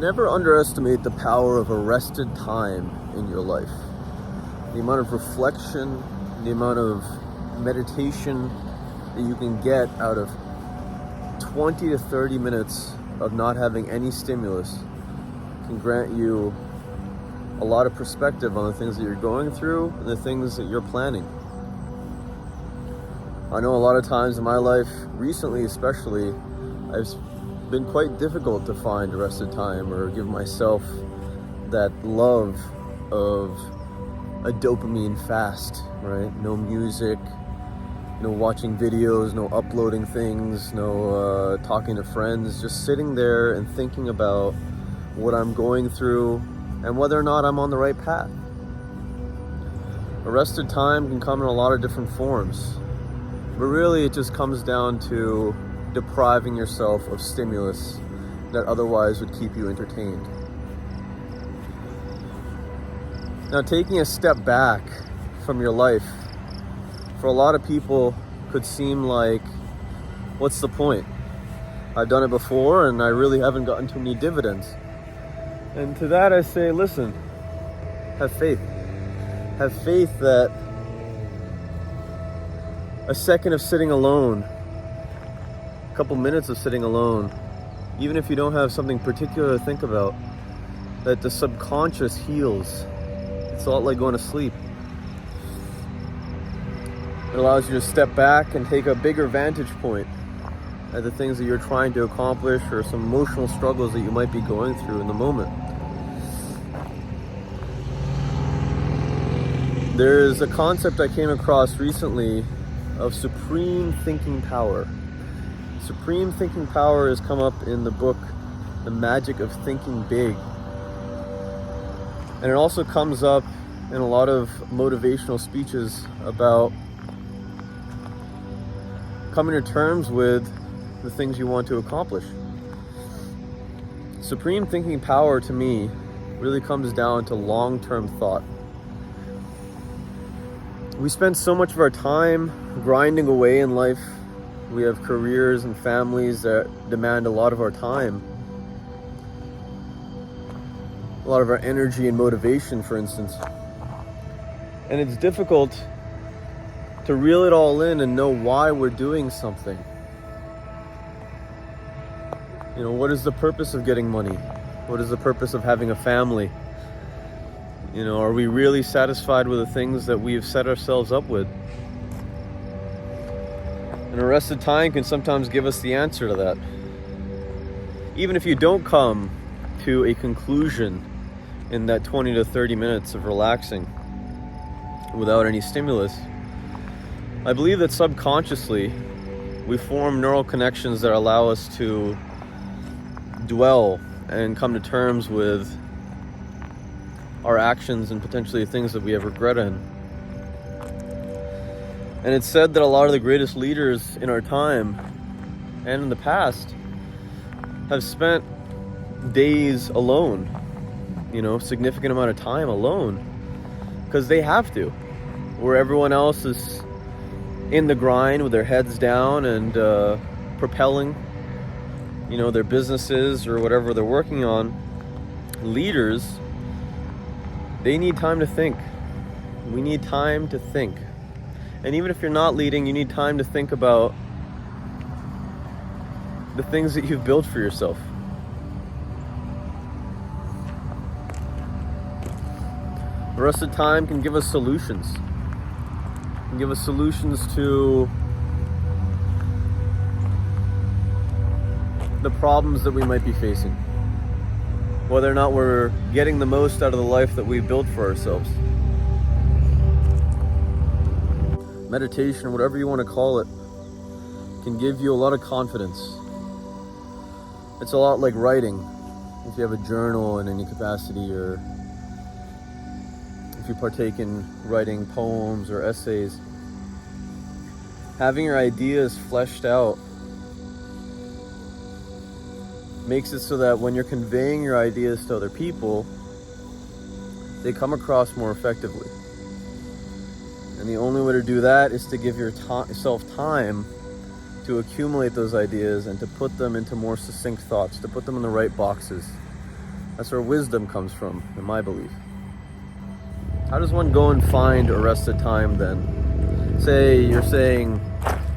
Never underestimate the power of arrested time in your life. The amount of reflection, the amount of meditation that you can get out of 20 to 30 minutes of not having any stimulus can grant you a lot of perspective on the things that you're going through and the things that you're planning. I know a lot of times in my life, recently especially, I've been quite difficult to find arrested time or give myself that love of a dopamine fast, right? No music, no watching videos, no uploading things, no talking to friends, just sitting there and thinking about what I'm going through and whether or not I'm on the right path. Arrested time can come in a lot of different forms, but really it just comes down to depriving yourself of stimulus that otherwise would keep you entertained. Now, taking a step back from your life, for a lot of people, could seem like, what's the point? I've done it before and I really haven't gotten too many dividends. And to that I say, listen, have faith. Have faith that a second of sitting alone, a couple minutes of sitting alone, even if you don't have something particular to think about, that the subconscious heals. It's a lot like going to sleep. It allows you to step back and take a bigger vantage point at the things that you're trying to accomplish or some emotional struggles that you might be going through in the moment. There's a concept I came across recently of supreme thinking power. Supreme thinking power has come up in the book, The Magic of Thinking Big. And it also comes up in a lot of motivational speeches about coming to terms with the things you want to accomplish. Supreme thinking power to me really comes down to long-term thought. We spend so much of our time grinding away in life. We have careers and families that demand a lot of our time. A lot of our energy and motivation, for instance. And it's difficult to reel it all in and know why we're doing something. You know, what is the purpose of getting money? What is the purpose of having a family? You know, are we really satisfied with the things that we've set ourselves up with? And arrested time can sometimes give us the answer to that. Even if you don't come to a conclusion in that 20 to 30 minutes of relaxing without any stimulus, I believe that subconsciously we form neural connections that allow us to dwell and come to terms with our actions and potentially things that we have regret in. And it's said that a lot of the greatest leaders in our time and in the past have spent days alone, you know, significant amount of time alone, because they have to, where everyone else is in the grind with their heads down and propelling, you know, their businesses or whatever they're working on. Leaders, they need time to think. We need time to think. And even if you're not leading, you need time to think about the things that you've built for yourself. Arrested time can give us solutions. It can give us solutions to the problems that we might be facing. Whether or not we're getting the most out of the life that we've built for ourselves. Meditation, whatever you want to call it, can give you a lot of confidence. It's a lot like writing. If you have a journal in any capacity, or if you partake in writing poems or essays, having your ideas fleshed out makes it so that when you're conveying your ideas to other people, they come across more effectively. And the only way to do that is to give yourself time to accumulate those ideas and to put them into more succinct thoughts, to put them in the right boxes. That's where wisdom comes from, in my belief. How does one go and find arrested time then? Say you're saying,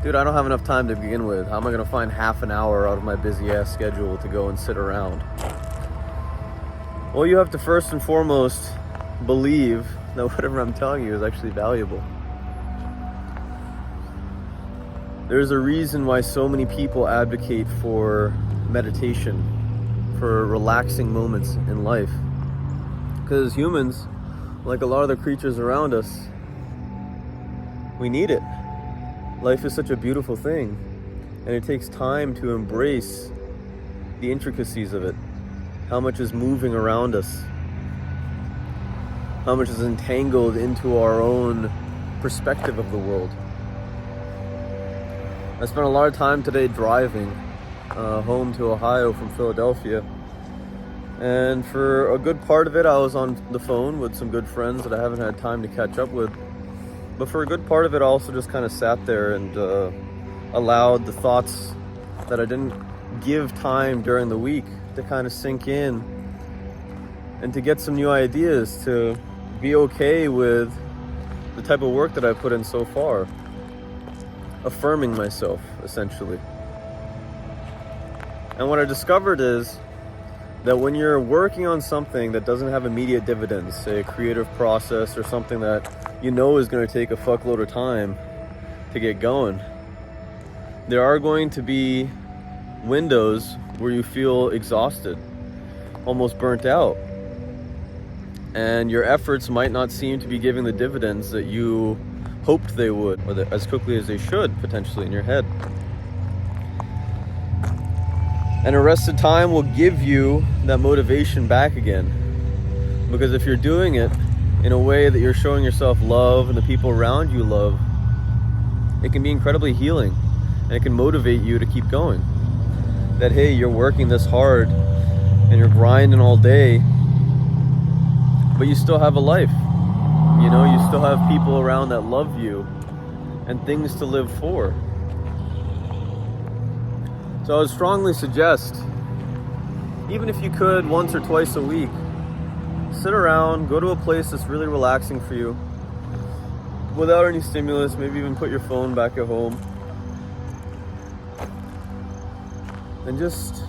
dude, I don't have enough time to begin with. How am I going to find half an hour out of my busy ass schedule to go and sit around? Well, you have to first and foremost believe that whatever I'm telling you is actually valuable. There's a reason why so many people advocate for meditation, for relaxing moments in life. Because humans, like a lot of the creatures around us, we need it. Life is such a beautiful thing, and it takes time to embrace the intricacies of it. How much is moving around us? How much is entangled into our own perspective of the world? I spent a lot of time today driving home to Ohio from Philadelphia. And for a good part of it, I was on the phone with some good friends that I haven't had time to catch up with. But for a good part of it, I also just kind of sat there and allowed the thoughts that I didn't give time during the week to kind of sink in and to get some new ideas, to be okay with the type of work that I've put in so far. Affirming myself, essentially. And what I discovered is that when you're working on something that doesn't have immediate dividends, say a creative process or something that you know is going to take a fuckload of time to get going, there are going to be windows where you feel exhausted, almost burnt out. And your efforts might not seem to be giving the dividends that you hoped they would, or as quickly as they should, potentially, in your head. And arrested time will give you that motivation back again. Because if you're doing it in a way that you're showing yourself love and the people around you love, it can be incredibly healing, and it can motivate you to keep going. That, hey, you're working this hard and you're grinding all day, but you still have a life. You know, you still have people around that love you and things to live for. So I would strongly suggest, even if you could once or twice a week, sit around, go to a place that's really relaxing for you, without any stimulus, maybe even put your phone back at home, and just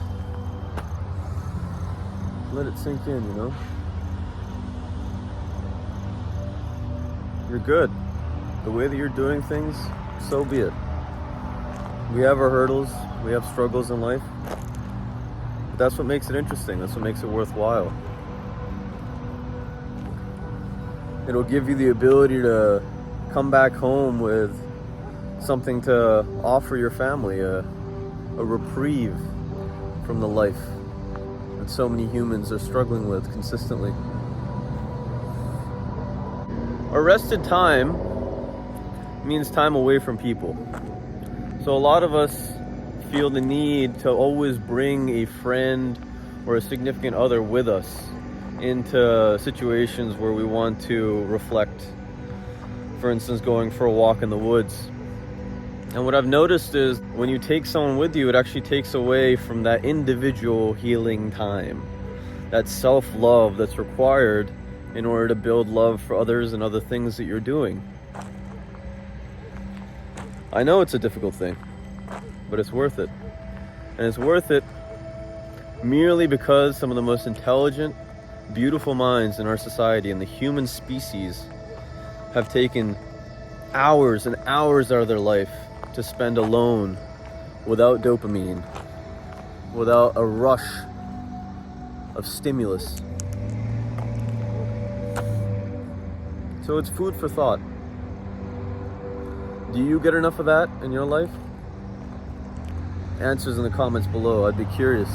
let it sink in, you know? You're good. The way that you're doing things, so be it. We have our hurdles, we have struggles in life, but that's what makes it interesting, that's what makes it worthwhile. It'll give you the ability to come back home with something to offer your family, a reprieve from the life that so many humans are struggling with consistently. Arrested time means time away from people. So a lot of us feel the need to always bring a friend or a significant other with us into situations where we want to reflect. For instance, going for a walk in the woods. And what I've noticed is when you take someone with you, it actually takes away from that individual healing time, that self-love that's required in order to build love for others and other things that you're doing. I know it's a difficult thing, but it's worth it. And it's worth it merely because some of the most intelligent, beautiful minds in our society and the human species have taken hours and hours out of their life to spend alone, without dopamine, without a rush of stimulus. So it's food for thought. Do you get enough of that in your life? Answers in the comments below. I'd be curious.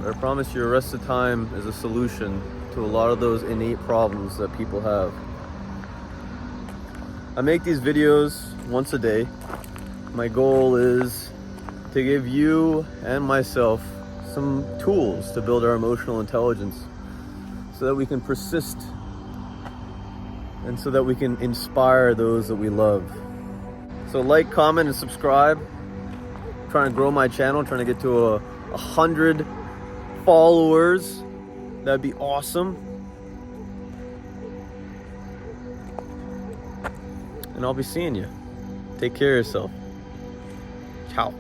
But I promise you, arrested time is a solution to a lot of those innate problems that people have. I make these videos once a day. My goal is to give you and myself some tools to build our emotional intelligence, so that we can persist and so that we can inspire those that we love. So like, comment, and subscribe. I'm trying to grow my channel, trying to get to 100 followers. That'd be awesome. And I'll be seeing you. Take care of yourself. Ciao.